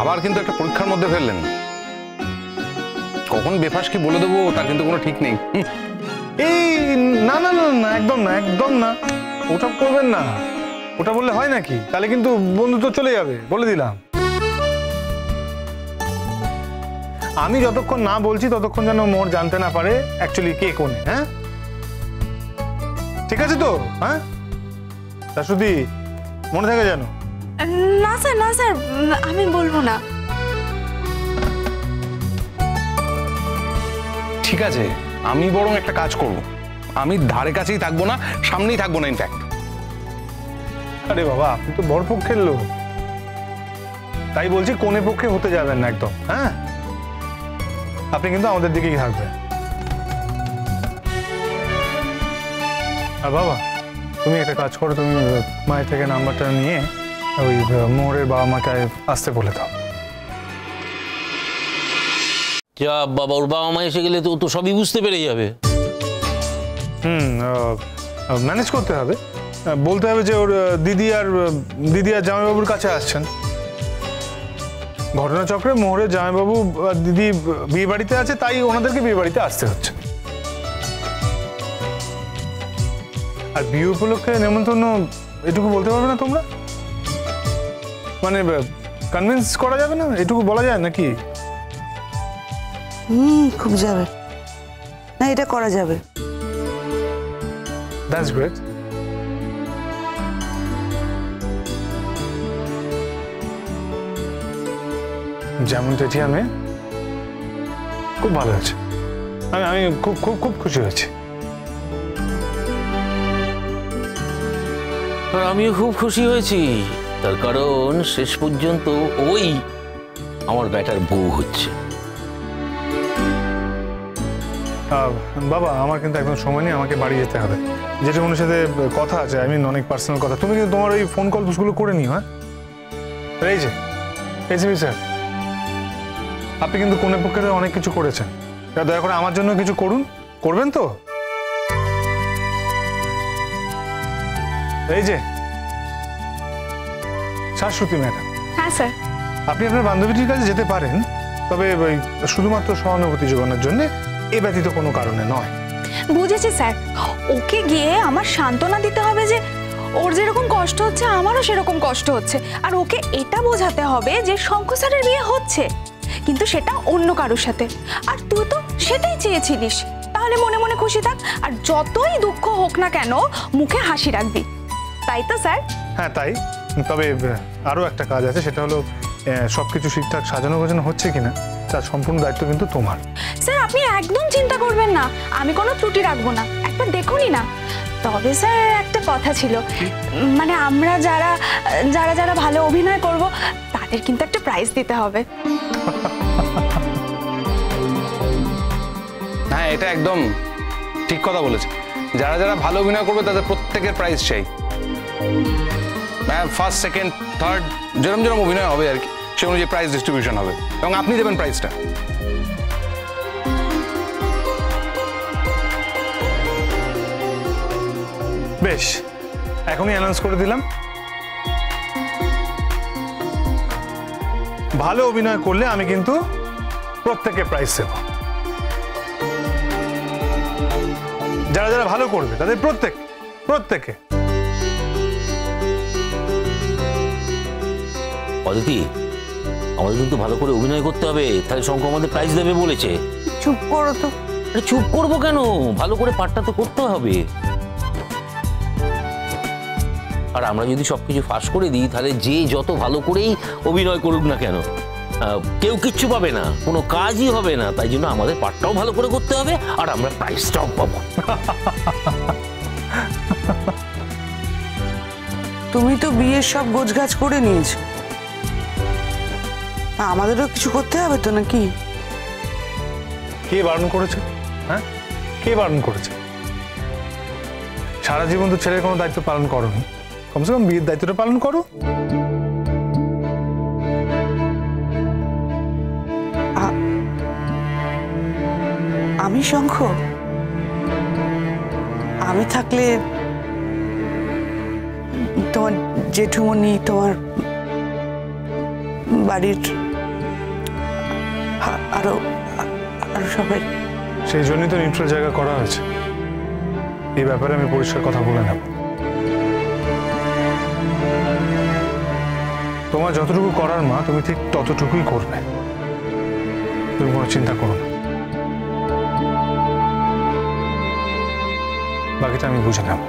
আবার কিন্তু একটা পরীক্ষার মধ্যে ফেললেন। কখন বেফাস কি বলে দেবো তার কিন্তু কোনো ঠিক নেই। এই না না না না, একদম না, একদম না, ওটা করবেন না। ওটা বললে হয় নাকি? তাহলে কিন্তু বন্ধুত্ব চলে যাবে, বলে দিলাম। আমি যতক্ষণ না বলছি ততক্ষণ যেন মোর জানতে না পারে অ্যাকচুয়ালি কে কোনে। হ্যাঁ, ঠিক আছে তো? হ্যাঁ শাশুদি, মনে থাকে যেন। না স্যার, না স্যার, আমি বলবো না। ঠিক আছে, আমি বরং একটা কাজ করব, আমি ধারে কাছেই থাকবো না, সামনেই থাকবো না ইনফ্যাক্ট। আরে বাবা, আপনি তো বড় পক্ষের লোক, তাই বলছি কোনে পক্ষে হতে যাবেন না একদম। হ্যাঁ, আপনি কিন্তু আমাদের দিকেই থাকবেন। আর বাবা, তুমি একটা কাজ করো, তুমি মায়ের থেকে নাম্বারটা নিয়ে ওই মোহরের বাবা মাকে আসতে বলে দাও। যা বাবা, ওর বাবা মা এসে গেলে তো তো সবই বুঝতে পেরে যাবে। ম্যানেজ করতে হবে, বলতে হবে যে ওর দিদি আর জামাইবাবুর কাছে আসছেন। ঘটনাচক্রে মোহরের জামাইবাবু আর দিদি বিয়ে বাড়িতে আছে, তাই ওনাদেরকে বিয়ে বাড়িতে আসতে হচ্ছে। আর বিয়ে উপলক্ষে নেমন্তন্ন এটুকু বলতে পারবে না তোমরা? মানে কনভিন্স করা যাবে না, এটুকু বলা যায় নাকি? খুব যাবে না, এটা করা যাবে। That's great. যেমন চেয়েছি খুব ভালো হয়েছে, আমি খুব খুব খুব খুশি হয়েছি। আর আমিও খুব খুশি হয়েছি, তার কারণ শেষ পর্যন্ত ওই আমার ব্যাটার বউ হচ্ছে। বাবা, আমার কিন্তু একদম সময় নেই, আমাকে বাড়ি যেতে হবে। যেটা ওনার সাথে কথা আছে, অনেক পার্সোনাল কথা। তুমি কিন্তু তোমার ওই ফোন কলগুলো করে নিও। হ্যাঁ, এই যে এসিপি স্যার, আপনি কিন্তু কোনে পক্ষে অনেক কিছু করেছেন, দয়া করে আমার জন্য কিছু করবেন তো? এই যে শাশ্বতী ম্যাডাম। হ্যাঁ স্যার। আপনি আপনার বান্ধবীটির কাছে যেতে পারেন, তবে শুধুমাত্র সহানুভূতি যোগানোর জন্য, এ ব্যতীত কোনো কারণে নয়। বুঝেছি স্যার, ওকে গিয়ে আমার সান্ত্বনা দিতে হবে যে ওর যেরকম কষ্ট হচ্ছে আমারও সেরকম কষ্ট হচ্ছে, আর ওকে এটা বোঝাতে হবে যে শঙ্কর স্যারের বিয়ে হচ্ছে, কিন্তু সেটা অন্য কারোর সাথে। আর তুই তো সেটাই চেয়েছিলিস, তাহলে মনে মনে খুশি থাক, আর যতই দুঃখ হোক না কেন মুখে হাসি রাখবি, তাই তো স্যার? হ্যাঁ তাই, তবে আরও একটা কাজ আছে, সেটা হলো সবকিছু ঠিকঠাক সাজানো গোছানো হচ্ছে কিনা, তার সম্পূর্ণ দায়িত্ব কিন্তু তোমার। স্যার আপনি একদম চিন্তা করবেন না, আমি কোনো ত্রুটি রাখবো না, একবার দেখুনই না। তবে স্যার একটা কথা ছিল, মানে আমরা যারা যারা যারা ভালো অভিনয় করব তাদের কিন্তু একটা প্রাইজ দিতে হবে। হ্যাঁ, এটা একদম ঠিক কথা বলেছে। যারা যারা ভালো অভিনয় করবে তাদের প্রত্যেকের প্রাইজ চাই। ফার্স্ট, সেকেন্ড, থার্ড, যেরকম অভিনয় হবে আর কি, সে অনুযায়ী প্রাইজ ডিস্ট্রিবিউশন হবে, এবং আপনি দেবেন প্রাইজটা। বেশ, এখনই অ্যানাউন্স করে দিলাম, ভালো অভিনয় করলে আমি কিন্তু প্রত্যেকে প্রাইজ দেব। যারা যারা ভালো করবে তাদের প্রত্যেকে। অদিতি, আমাদের কিন্তু ভালো করে অভিনয় করতে হবে, তাহলে শঙ্কর আমাদের প্রাইজ দেবে বলেছে। চুপ করো তো। চুপ করবো কেন, ভালো করে পাঠটা তো করতে হবে। আর আমরা যদি সবকিছু ফাঁস করে দিই, তাহলে যে যত ভালো করেই অভিনয় করুক না কেন, কেউ কিচ্ছু পাবে না, কোনো কাজই হবে না। তাই জন্য আমাদের পাঠটাও ভালো করে করতে হবে, আর আমরা প্রাইজটাও পাবো। তুমি তো বিয়ের সব গোছগাছ করে নিয়েছো, আমাদেরও কিছু করতে হবে তো নাকি? কে বারণ করেছে? হ্যাঁ, কে বারণ করেছে? সারা জীবন তো ছেলের কোনো দায়িত্ব পালন করোনি, কমসে কম বিয়ের দায়িত্বটা পালন করো। আমি শঙ্খ, আমি থাকলে তোমার জেঠুমনি, তোমার বাড়ির আরো আরো সবাই। সেই জন্যই তো নিউট্রাল জায়গা করা হয়েছে। এই ব্যাপারে আমি পরিষ্কার কথা বলে নেব। তোমার যতটুকু করার মা, তুমি ঠিক ততটুকুই করবে। তুমি কোনো চিন্তা করো না, বাকিটা আমি বুঝে নেব।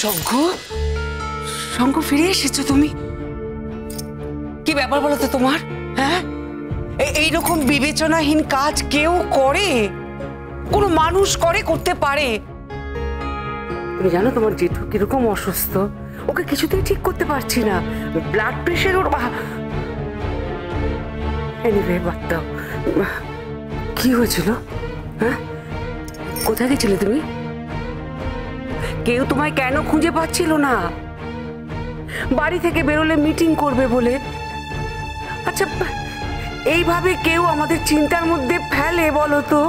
শঙ্খ, শঙ্খ ফিরে এসেছো তুমি? কি ব্যাপার বলো তো তোমার? হ্যাঁ, এইরকম বিবেচনাহীন কাজ কেউ করে? কোনো মানুষ করতে পারে? তুমি জানো তোমার জেঠু কিরকম অসুস্থ, ওকে কিছুতেই ঠিক করতে পারছি না, ব্লাড প্রেশার ওর। এনিওয়ে বাদ দাও। কি হয়েছিল? হ্যাঁ, কোথায় গেছিলে তুমি? কেউ তোমায় কেন খুঁজে পাচ্ছিল না? বাড়ি থেকে বেরোলে মিটিং করবে বলে। আচ্ছা, এইভাবে কেউ আমাদের চিন্তার মধ্যে ফেলে বলো তো?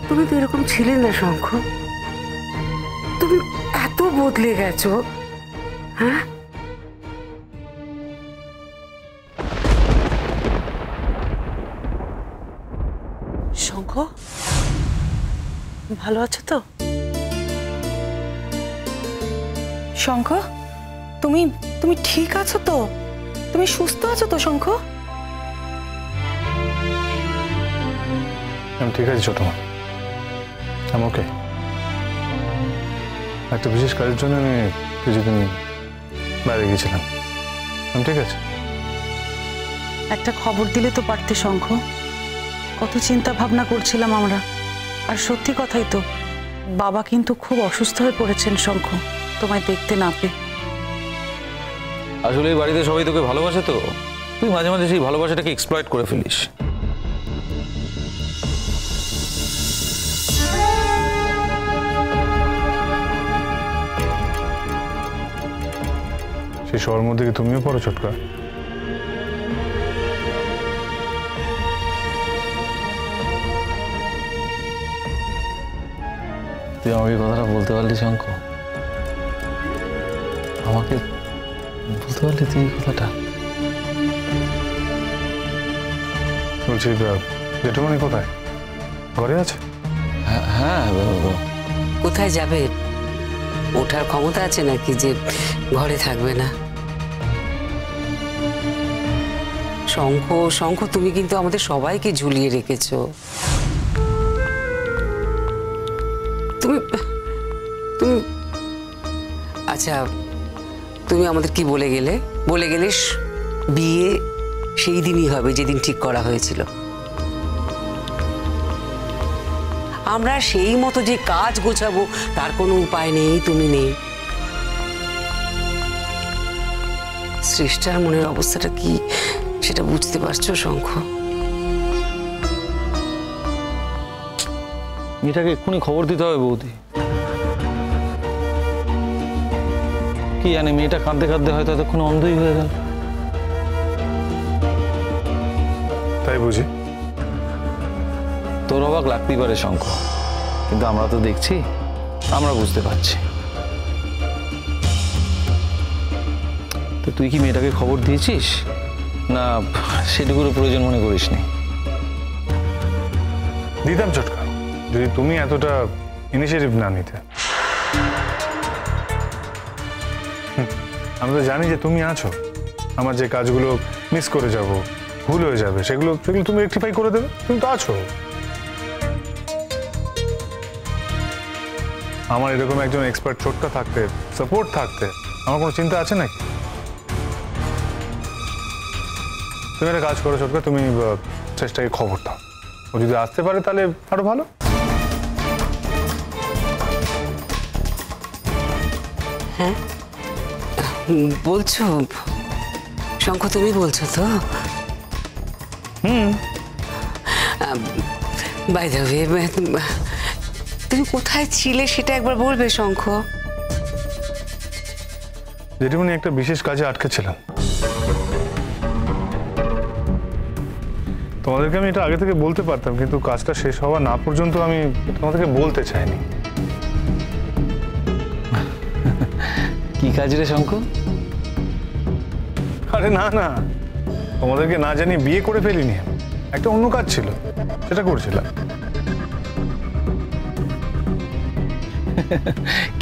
তুমি তো এরকম ছিলে না শঙ্খ, তুমি এত বদলে গেছো। হ্যাঁ, শঙ্খ ভালো আছো তো? শঙ্খ, তুমি তুমি ঠিক আছো তো? তুমি সুস্থ আছো তো শঙ্খ? আমি ঠিক আছি ছোট মা, আমি ওকে। একটা বিশেষ কাজের জন্য আমি কিছুদিন বাইরে গিয়েছিলাম, আমি ঠিক আছে। একটা খবর দিলে তো পারতে শঙ্খ, কত চিন্তা ভাবনা করছিলাম আমরা। আর সত্যি কথাই তো, বাবা কিন্তু খুব অসুস্থ হয়ে পড়েছেন শঙ্খ, তোমায় দেখতে না পেয়ে। আসলে এই বাড়িতে সবাই তোকে ভালোবাসে, তো তুই মাঝে মাঝে সেই ভালোবাসাটাকে এক্সপ্লয়েট করে ফেলিস। সেই শহরের মধ্যে কি তুমিও পড়ো ছোটকা? তুই আমাকে কথাটা বলতে পারলি শঙ্খ? আমাকে বলতে পারলি তুই এই কথাটা? বলছি জেঠুমণি কোথায়? ঘরে আছে? হ্যাঁ, কোথায় যাবে? ওঠার ক্ষমতা আছে নাকি যে ঘরে থাকবে না? শঙ্খ, শঙ্খ তুমি কিন্তু আমাদের সবাইকে ঝুলিয়ে রেখেছো। তুমি তুমি আচ্ছা, তুমি আমাদের কি বলে গেলে? বিয়ে সেই দিনই হবে যেদিন ঠিক করা হয়েছিল। আমরা সেই মতো যে কাজ গোছাবো তার কোনো উপায় নেই, তুমি নেই। সৃষ্টার মনের অবস্থাটা কি সেটা বুঝতে পারছো শঙ্খ? মেয়েটাকে এক্ষুনি খবর দিতে হবে বৌদি। কি জানে, মেয়েটা কাঁদতে কাঁদতে হয়তো এতক্ষণ অন্ধই হয়ে গেল। তাই বুঝি? তোর অবাক লাগতেই পারে শঙ্খ, কিন্তু আমরা তো দেখছি, আমরা বুঝতে পারছি। তো তুই কি মেয়েটাকে খবর দিয়েছিস, না সেটুকুর প্রয়োজন মনে করিস নি? দিতাম ছোটকা, যদি তুমি এতটা ইনিশিয়েটিভ না নিতে। আমি তো জানি যে তুমি আছো, আমার যে কাজগুলো মিস করে যাব, ভুল হয়ে যাবে, সেগুলো তুমি রেকটিফাই করে দেবে। তুমি তো আছো। আমার এরকম একজন এক্সপার্ট ছোটকা থাকতে, সাপোর্ট থাকতে আমার কোনো চিন্তা আছে নাকি? তুমি একটা কাজ করো ছোটকা, তুমি চেষ্টাকে খবর দাও। ও যদি আসতে পারে তাহলে আরো ভালো। হ্যাঁ বলছো শঙ্খ, তুমি বলছো তো? বাই দ্য ওয়ে, তুমি কোথায় ছিলে সেটা একবার বলবে শঙ্খ? জেঠিমণি, একটা বিশেষ কাজে আটকে ছিলাম। তোমাদেরকে আমি এটা আগে থেকে বলতে পারতাম, কিন্তু কাজটা শেষ হওয়া না পর্যন্ত আমি তোমাদেরকে বলতে চাইনি। কি কাজ রে শঙ্খ? আরে না না, তোমাদেরকে না জানিয়ে বিয়ে করে ফেলিনি, একটা অন্য কাজ ছিল, সেটা করছিলাম।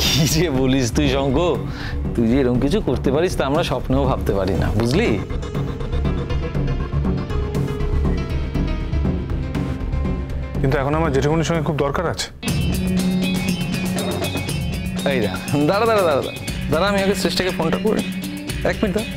কি যে বলিস তুই শঙ্খ, তুই যে এরকম কিছু করতে পারিস তা আমরা স্বপ্নেও ভাবতে পারি না, বুঝলি? কিন্তু এখন আমার জেঠুমনির সঙ্গে খুব দরকার আছে। এই দাঁড়া দাঁড়া দাঁড়া দাঁড়া দাঁড়া, আমি আগে শ্রেষ্ঠাকে ফোনটা করি, 1 মিনিট দাঁড়া।